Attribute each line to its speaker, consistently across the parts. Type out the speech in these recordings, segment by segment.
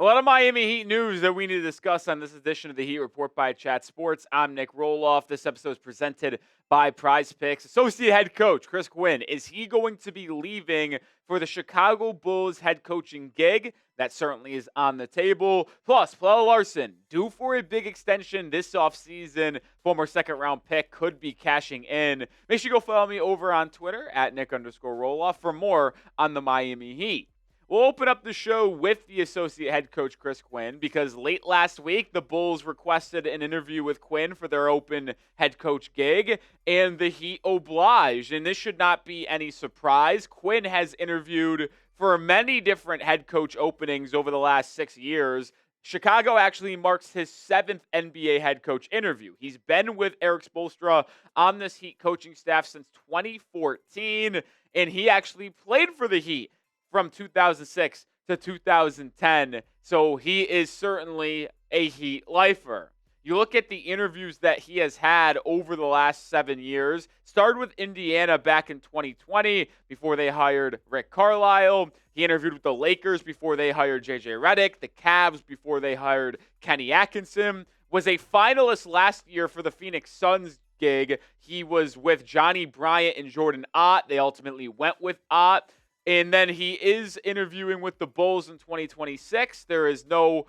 Speaker 1: lot of Miami Heat news that we need to discuss on this edition of the Heat Report by Chat Sports. I'm Nick Roloff. This episode is presented by Prize Picks. Associate head coach Chris Quinn, is he going to be leaving for the Chicago Bulls head coaching gig? That certainly is on the table. Plus, Pelle Larsson, due for a big extension this offseason. Former second-round pick could be cashing in. Make sure you go follow me over on Twitter at Nick_Roloff for more on the Miami Heat. We'll open up the show with the associate head coach, Chris Quinn, because late last week, the Bulls requested an interview with Quinn for their open head coach gig, and the Heat obliged. And this should not be any surprise. Quinn has interviewed for many different head coach openings over the last 6 years. Chicago actually marks his 7th NBA head coach interview. He's been with Erik Spoelstra on this Heat coaching staff since 2014, and he actually played for the Heat from 2006 to 2010. So he is certainly a Heat lifer. You look at the interviews that he has had over the last 7 years. Started with Indiana back in 2020 before they hired Rick Carlisle. He interviewed with the Lakers before they hired J.J. Redick. The Cavs before they hired Kenny Atkinson. Was a finalist last year for the Phoenix Suns gig. He was with Johnny Bryant and Jordan Ott. They ultimately went with Ott. And then he is interviewing with the Bulls in 2026. There is no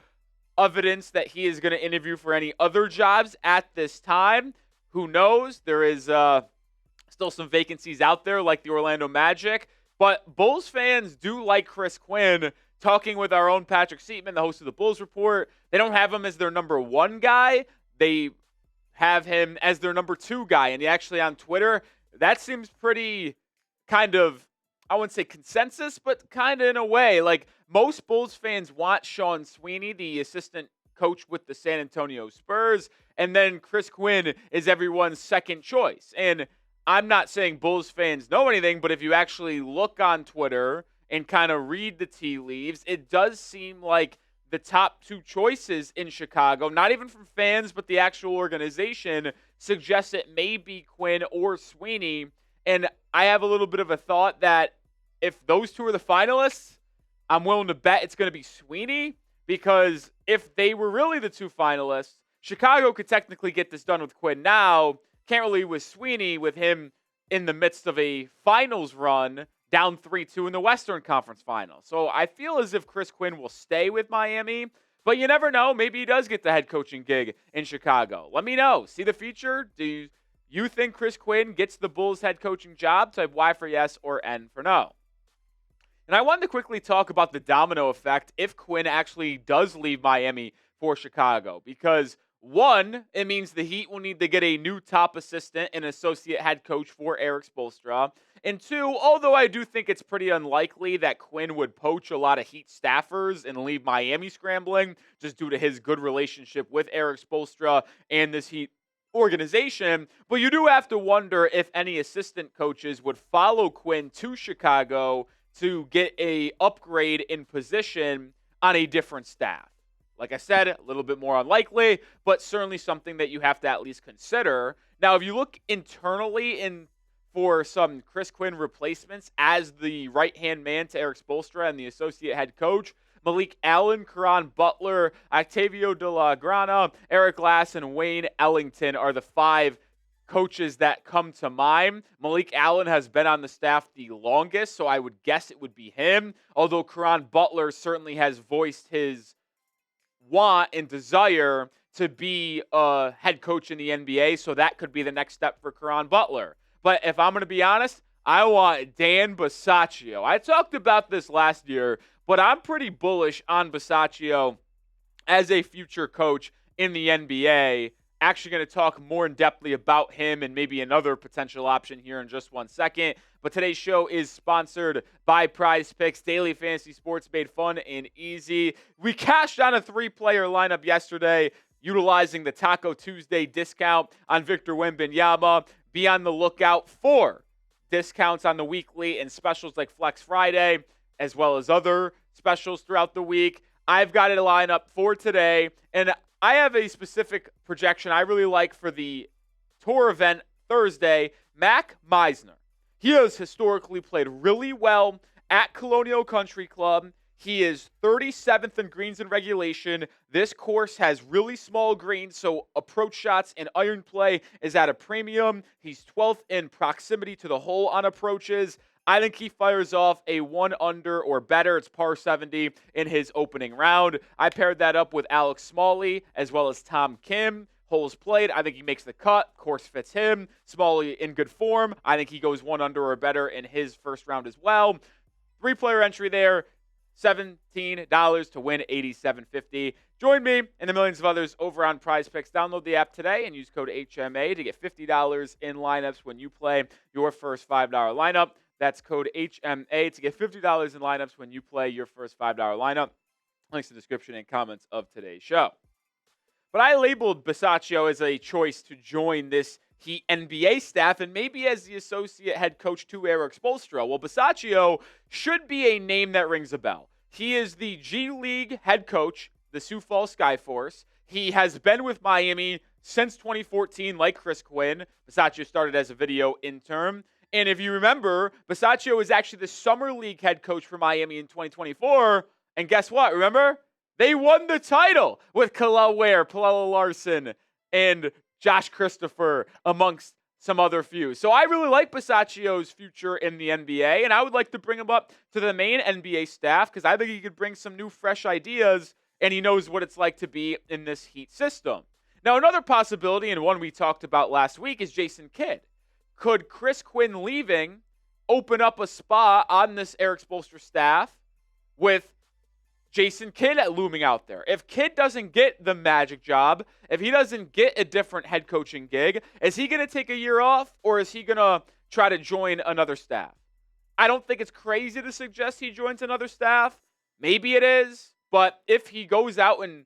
Speaker 1: evidence that he is going to interview for any other jobs at this time. Who knows? There is still some vacancies out there like the Orlando Magic. But Bulls fans do like Chris Quinn. Talking with our own Patrick Seatman, the host of the Bulls Report, they don't have him as their number 1 guy. They have him as their number 2 guy. And actually on Twitter, that seems pretty kind of, I wouldn't say consensus, but kind of in a way. Like, most Bulls fans want Sean Sweeney, the assistant coach with the San Antonio Spurs, and then Chris Quinn is everyone's second choice. And I'm not saying Bulls fans know anything, but if you actually look on Twitter and kind of read the tea leaves, it does seem like the top 2 choices in Chicago, not even from fans, but the actual organization, suggests it may be Quinn or Sweeney. And I have a little bit of a thought that if those 2 are the finalists, I'm willing to bet it's going to be Sweeney, because if they were really the 2 finalists, Chicago could technically get this done with Quinn now. Can't really with Sweeney, with him in the midst of a finals run, down 3-2 in the Western Conference Finals. So I feel as if Chris Quinn will stay with Miami, but you never know. Maybe he does get the head coaching gig in Chicago. Let me know. See the feature? Do you think Chris Quinn gets the Bulls head coaching job? Type Y for yes or N for no. And I wanted to quickly talk about the domino effect if Quinn actually does leave Miami for Chicago. Because, 1, it means the Heat will need to get a new top assistant and associate head coach for Erik Spoelstra. And 2, although I do think it's pretty unlikely that Quinn would poach a lot of Heat staffers and leave Miami scrambling, just due to his good relationship with Erik Spoelstra and this Heat organization, but you do have to wonder if any assistant coaches would follow Quinn to Chicago to get a upgrade in position on a different staff. Like I said, a little bit more unlikely, but certainly something that you have to at least consider. Now, if you look internally for some Chris Quinn replacements as the right-hand man to Erik Spoelstra and the associate head coach, Malik Allen, Caron Butler, Octavio De La Grana, Eric Glass, and Wayne Ellington are the 5 coaches that come to mind. Malik Allen has been on the staff the longest, so I would guess it would be him, although Caron Butler certainly has voiced his want and desire to be a head coach in the NBA, so that could be the next step for Caron Butler. But if I'm going to be honest, I want Dan Bisaccio. I talked about this last year, but I'm pretty bullish on Bisaccio as a future coach in the NBA. Actually going to talk more in-depthly about him and maybe another potential option here in just 1 second. But today's show is sponsored by Prize Picks, daily fantasy sports made fun and easy. We cashed on a 3-player lineup yesterday, utilizing the Taco Tuesday discount on Victor Wembanyama. Be on the lookout for discounts on the weekly and specials like Flex Friday, as well as other specials throughout the week. I've got a lineup for today, and I have a specific projection I really like for the tour event Thursday. Mac Meisner. He has historically played really well at Colonial Country Club. He is 37th in greens in regulation. This course has really small greens, so approach shots and iron play is at a premium. He's 12th in proximity to the hole on approaches. I think he fires off a 1 under or better. It's par 70 in his opening round. I paired that up with Alex Smalley as well as Tom Kim. Holes played, I think he makes the cut. Course fits him. Smalley in good form. I think he goes 1 under or better in his first round as well. 3-player entry there. $17 to win $87.50. Join me and the millions of others over on Prize Picks. Download the app today and use code HMA to get $50 in lineups when you play your first $5 lineup. That's code HMA to get $50 in lineups when you play your first $5 lineup. Links in the description and comments of today's show. But I labeled Bisaccio as a choice to join this Heat NBA staff and maybe as the associate head coach to Erik Spoelstra. Well, Bisaccio should be a name that rings a bell. He is the G League head coach, the Sioux Falls Skyforce. He has been with Miami since 2014, like Chris Quinn. Bisaccio started as a video intern. And if you remember, Bisaccio is actually the Summer League head coach for Miami in 2024. And guess what? Remember? They won the title with Kel'el Ware, Pelle Larsson, and Josh Christopher, amongst some other few. So I really like Bisaccio's future in the NBA, and I would like to bring him up to the main NBA staff because I think he could bring some new, fresh ideas, and he knows what it's like to be in this Heat system. Now, another possibility, and one we talked about last week, is Jason Kidd. Could Chris Quinn leaving open up a spot on this Erik Spoelstra staff with Jason Kidd looming out there? If Kidd doesn't get the Magic job, if he doesn't get a different head coaching gig, is he going to take a year off or is he going to try to join another staff? I don't think it's crazy to suggest he joins another staff. Maybe it is, but if he goes out and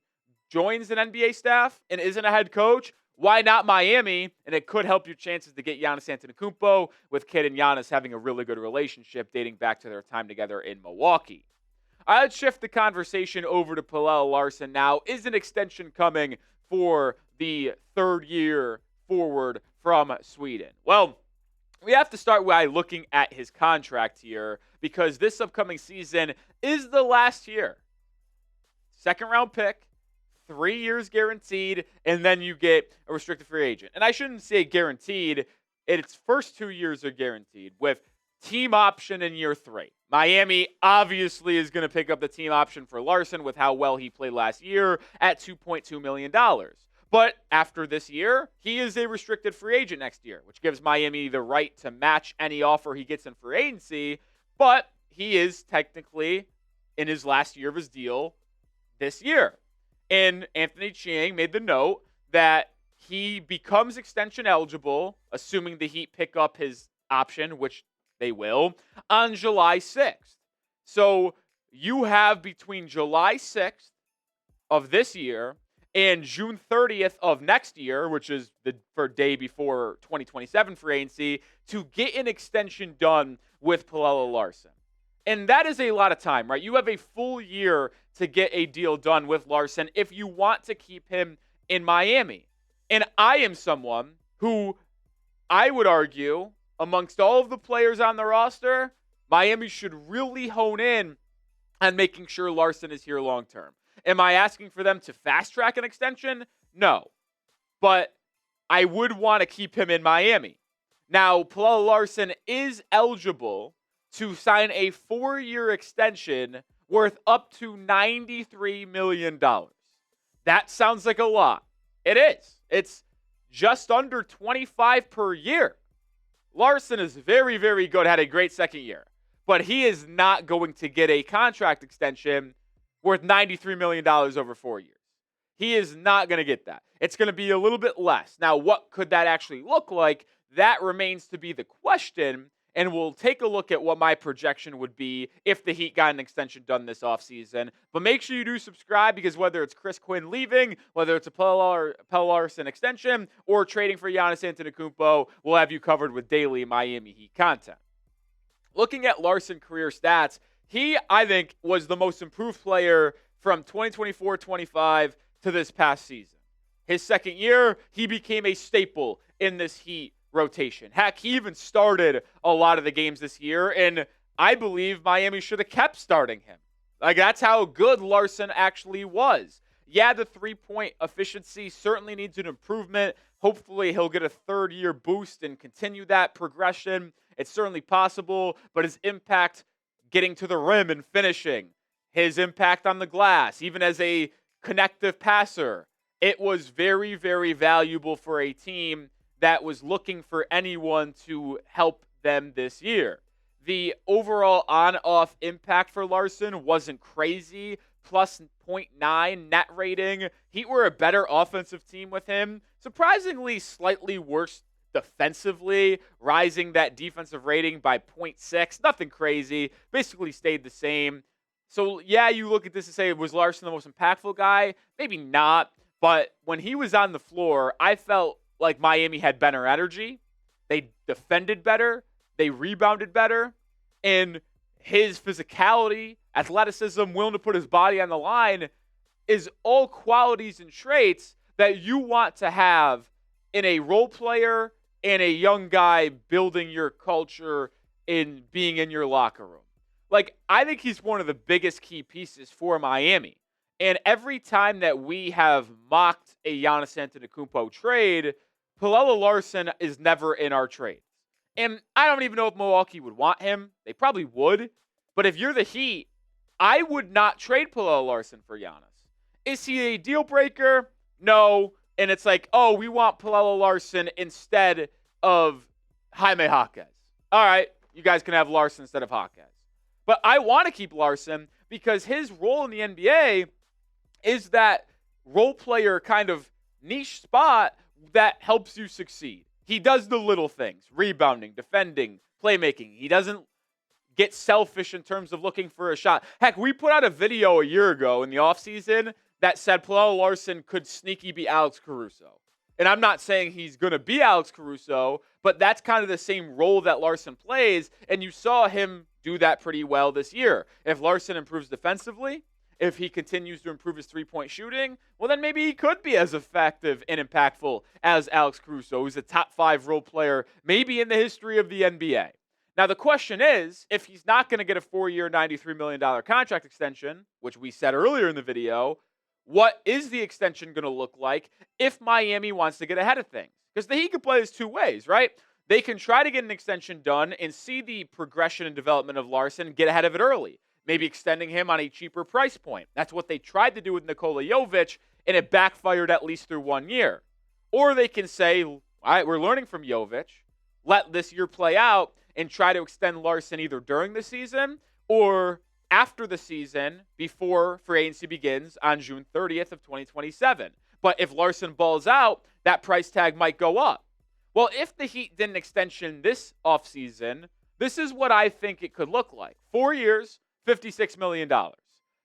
Speaker 1: joins an NBA staff and isn't a head coach, why not Miami? And it could help your chances to get Giannis Antetokounmpo, with Kidd and Giannis having a really good relationship dating back to their time together in Milwaukee. I'd shift the conversation over to Pelle Larsson now. Is an extension coming for the third-year forward from Sweden? Well, we have to start by looking at his contract here because this upcoming season is the last year. Second-round pick, 3 years guaranteed, and then you get a restricted free agent. And I shouldn't say guaranteed. Its first 2 years are guaranteed with team option in year 3. Miami obviously is going to pick up the team option for Larsson with how well he played last year at $2.2 million. But after this year, he is a restricted free agent next year, which gives Miami the right to match any offer he gets in free agency. But he is technically in his last year of his deal this year. And Anthony Chiang made the note that he becomes extension eligible, assuming the Heat pick up his option, which they will, on July 6th. So you have between July 6th of this year and June 30th of next year, which is the day before 2027 free agency, to get an extension done with Pelle Larsson. And that is a lot of time, right? You have a full year to get a deal done with Larsson if you want to keep him in Miami. And I am someone who I would argue, amongst all of the players on the roster, Miami should really hone in on making sure Larsson is here long term. Am I asking for them to fast track an extension? No. But I would want to keep him in Miami. Now, Pelle Larsson is eligible to sign a 4-year extension worth up to $93 million. That sounds like a lot. It is. It's just under 25 per year. Larsson is very, very good, had a great second year. But he is not going to get a contract extension worth $93 million over 4 years. He is not going to get that. It's going to be a little bit less. Now, what could that actually look like? That remains to be the question. And we'll take a look at what my projection would be if the Heat got an extension done this offseason. But make sure you do subscribe because whether it's Chris Quinn leaving, whether it's a Pelle Larsson extension, or trading for Giannis Antetokounmpo, we'll have you covered with daily Miami Heat content. Looking at Larsson career stats, he, I think, was the most improved player from 2024-25 to this past season. His second year, he became a staple in this Heat rotation. Heck, he even started a lot of the games this year, and I believe Miami should have kept starting him. Like, that's how good Larsson actually was. Yeah, the three-point efficiency certainly needs an improvement. Hopefully, he'll get a third-year boost and continue that progression. It's certainly possible, but his impact getting to the rim and finishing, his impact on the glass, even as a connective passer, it was very, very valuable for a team that was looking for anyone to help them this year. The overall on-off impact for Larsson wasn't crazy. Plus zero point 0.9 net rating. Heat were a better offensive team with him. Surprisingly, slightly worse defensively, rising that defensive rating by 0.6. Nothing crazy. Basically stayed the same. So, yeah, you look at this and say, was Larsson the most impactful guy? Maybe not. But when he was on the floor, I felt like Miami had better energy. They defended better. They rebounded better. And his physicality, athleticism, willing to put his body on the line is all qualities and traits that you want to have in a role player and a young guy building your culture in being in your locker room. Like, I think he's one of the biggest key pieces for Miami. And every time that we have mocked a Giannis Antetokounmpo trade, Pelle Larsson is never in our trades. And I don't even know if Milwaukee would want him. They probably would. But if you're the Heat, I would not trade Pelle Larsson for Giannis. Is he a deal breaker? No. And it's like, oh, we want Pelle Larsson instead of Jaime Jaquez. All right, you guys can have Larsson instead of Jaquez. But I want to keep Larsson because his role in the NBA is that role player kind of niche spot that helps you succeed. He does the little things, rebounding, defending, playmaking. He doesn't get selfish in terms of looking for a shot. Heck, we put out a video a year ago in the offseason that said Pelle Larsson could sneaky be Alex Caruso. And I'm not saying he's going to be Alex Caruso, but that's kind of the same role that Larsson plays, and you saw him do that pretty well this year. If Larsson improves defensively, if he continues to improve his three-point shooting, well, then maybe he could be as effective and impactful as Alex Caruso, who's a top 5 role player maybe in the history of the NBA. Now, the question is, if he's not going to get a 4-year, $93 million contract extension, which we said earlier in the video, what is the extension going to look like if Miami wants to get ahead of things? Because the Heat can play this two ways, right? They can try to get an extension done and see the progression and development of Larsson and get ahead of it early, maybe extending him on a cheaper price point. That's what they tried to do with Nikola Jovic, and it backfired at least through 1 year. Or they can say, all right, we're learning from Jovic. Let this year play out and try to extend Larsson either during the season or after the season before free agency begins on June 30th of 2027. But if Larsson balls out, that price tag might go up. Well, if the Heat did an extension this offseason, this is what I think it could look like. 4 years, $56 million.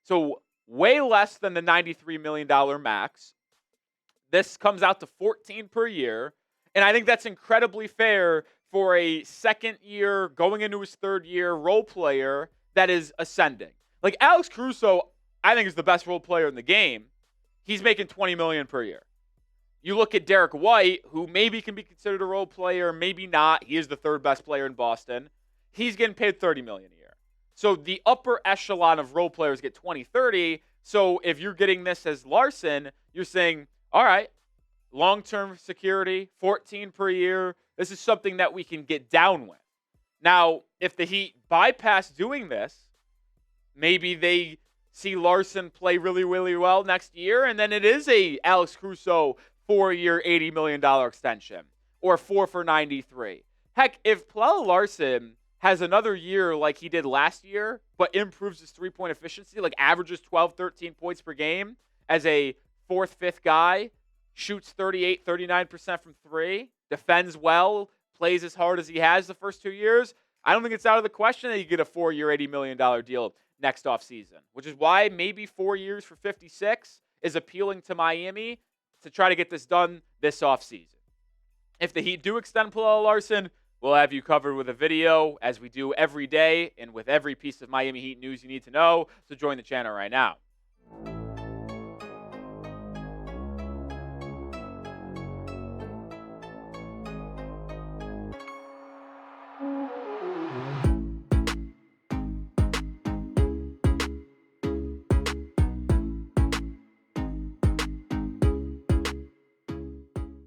Speaker 1: So way less than the $93 million max. This comes out to $14 per year. And I think that's incredibly fair for a second year, going into his third year role player that is ascending. Like Alex Caruso, I think is the best role player in the game. He's making $20 million per year. You look at Derek White, who maybe can be considered a role player, maybe not. He is the third best player in Boston. He's getting paid $30 million a year. So the upper echelon of role players get 20, 30. So if you're getting this as Larsson, you're saying, all right, long-term security, 14 per year. This is something that we can get down with. Now, if the Heat bypass doing this, maybe they see Larsson play really, really well next year, and then it is a Alex Caruso 4-year, $80 million extension, or 4 for 93. Heck, if Pelle Larsson has another year like he did last year, but improves his three-point efficiency, like averages 12, 13 points per game as a fourth, fifth guy, shoots 38, 39% from three, defends well, plays as hard as he has the first 2 years, I don't think it's out of the question that you get a 4-year, $80 million deal next offseason, which is why maybe 4 years for 56 is appealing to Miami to try to get this done this offseason. If the Heat do extend Pelle Larsson, we'll have you covered with a video as we do every day and with every piece of Miami Heat news you need to know. So join the channel right now.